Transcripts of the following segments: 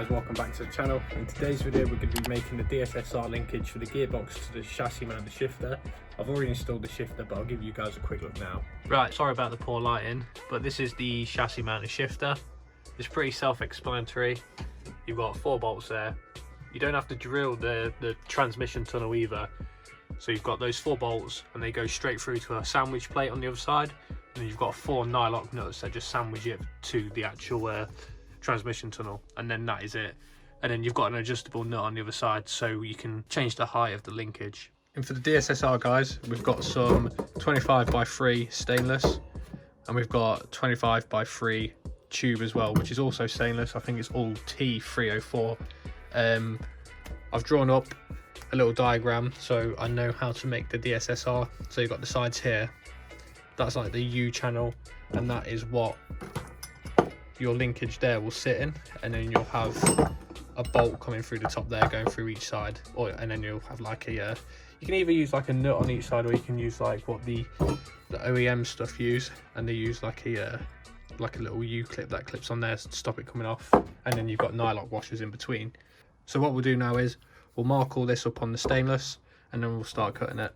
guys, welcome back to the channel. In today's video we're going to be making the Dssr linkage for the gearbox to the chassis mounted shifter. I've already installed the shifter, but I'll give you guys a quick look now. Right, sorry about the poor lighting, but this is the chassis mounted shifter. It's pretty self-explanatory. You've got 4 bolts there. You don't have to drill the transmission tunnel either. So you've got those 4 bolts and they go straight through to a sandwich plate on the other side. And then you've got 4 nylock nuts that just sandwich it to the actual transmission tunnel, and then that is it. And then you've got an adjustable nut on the other side so you can change the height of the linkage. And for the Dssr guys, we've got some 25x3 stainless, and we've got 25x3 tube as well, which is also stainless. I think it's all T304. I've drawn up a little diagram so I know how to make the Dssr. So you've got the sides here, that's like the U channel, and that is what your linkage there will sit in, and then you'll have a bolt coming through the top there going through each side, and then you'll have like a you can either use like a nut on each side, or you can use like what the OEM stuff use, and they use like a little U clip that clips on there to stop it coming off, and then you've got nylock washers in between. So what we'll do now is we'll mark all this up on the stainless, and then we'll start cutting it.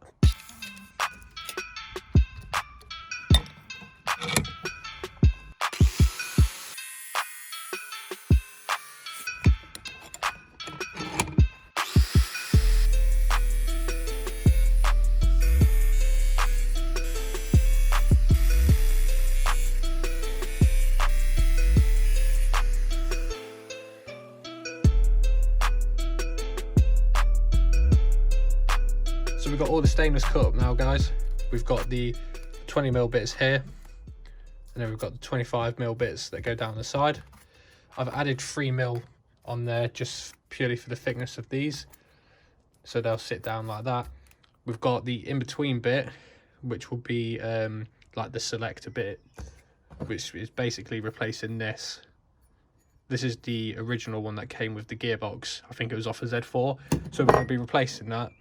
So we've got all the stainless cut up now, guys. We've got the 20mm bits here, and then we've got the 25mm bits that go down the side. I've added 3mm on there just purely for the thickness of these, so they'll sit down like that. We've got the in-between bit, which will be like the selector bit, which is basically replacing this. This is the original one that came with the gearbox. I think it was off a Z4, so we're going to be replacing that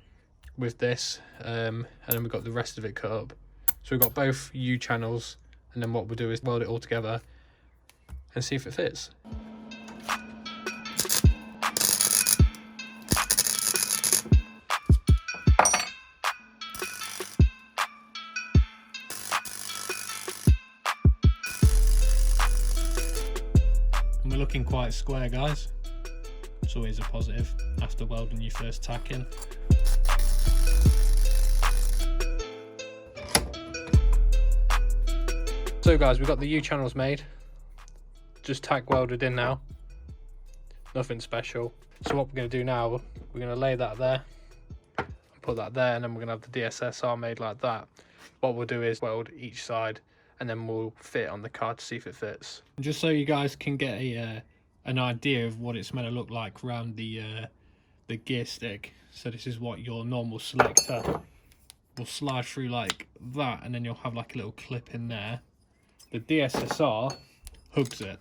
with this, and then we've got the rest of it cut up. So we've got both U channels, and then what we'll do is weld it all together and see if it fits. And we're looking quite square, guys. It's always a positive after welding your first tack in. So guys, we've got the U channels made, just tack welded in now, nothing special. So what we're going to do now, we're going to lay that there, and put that there, and then we're going to have the Dssr made like that. What we'll do is weld each side, and then we'll fit on the car to see if it fits. And just so you guys can get an idea of what it's meant to look like around the gear stick. So this is what your normal selector will slide through like that, and then you'll have like a little clip in there. The Dssr hooks it,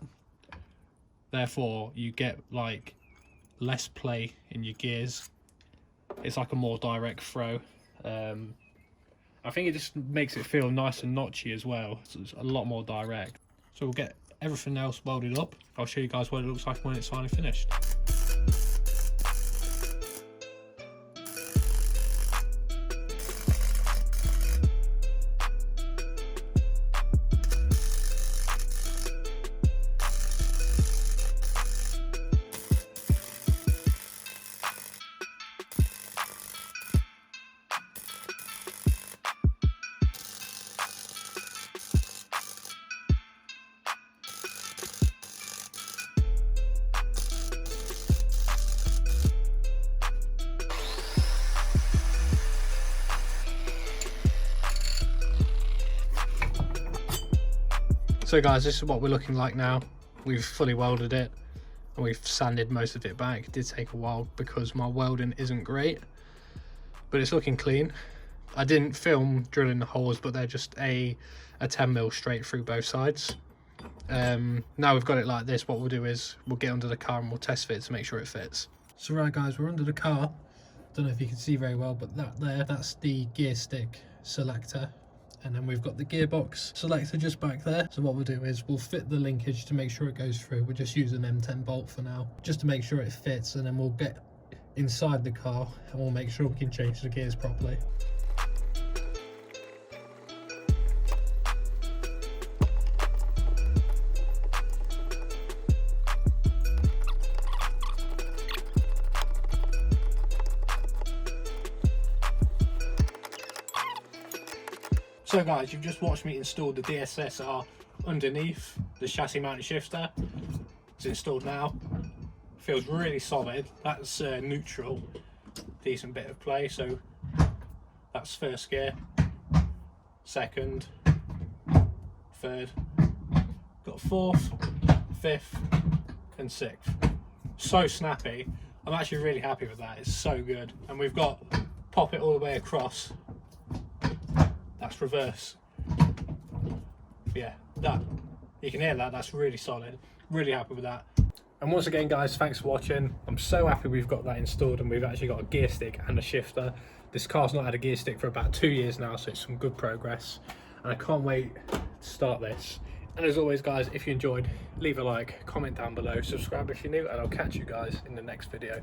therefore you get like less play in your gears. It's like a more direct throw. I think it just makes it feel nice and notchy as well, so it's a lot more direct. So we'll get everything else welded up. I'll show you guys what it looks like when it's finally finished. So guys, this is what we're looking like now. We've fully welded it, and we've sanded most of it back. It did take a while because my welding isn't great, but it's looking clean. I didn't film drilling the holes, but they're just a 10mm straight through both sides. Now we've got it like this, what we'll do is we'll get under the car and we'll test fit to make sure it fits. So right guys, we're under the car. Don't know if you can see very well, but that's the gear stick selector. and then we've got the gearbox selector just back there. So what we'll do is we'll fit the linkage to make sure it goes through. We'll just use an M10 bolt for now, just to make sure it fits, and then we'll get inside the car and we'll make sure we can change the gears properly. So guys, you've just watched me install the Dssr underneath the chassis mounted shifter. It's installed now. Feels really solid. That's neutral, decent bit of play. So that's first gear, second, third, got fourth, fifth and sixth. So snappy. I'm actually really happy with that. It's so good. And we've got pop it all the way across. That's reverse. Yeah, that you can hear that. That's really solid. Really happy with that. And once again guys, thanks for watching. I'm so happy we've got that installed and we've actually got a gear stick and a shifter. This car's not had a gear stick for about 2 years now, so it's some good progress. And I can't wait to start this. And as always guys, if you enjoyed, leave a like, comment down below, subscribe if you're new, and I'll catch you guys in the next video.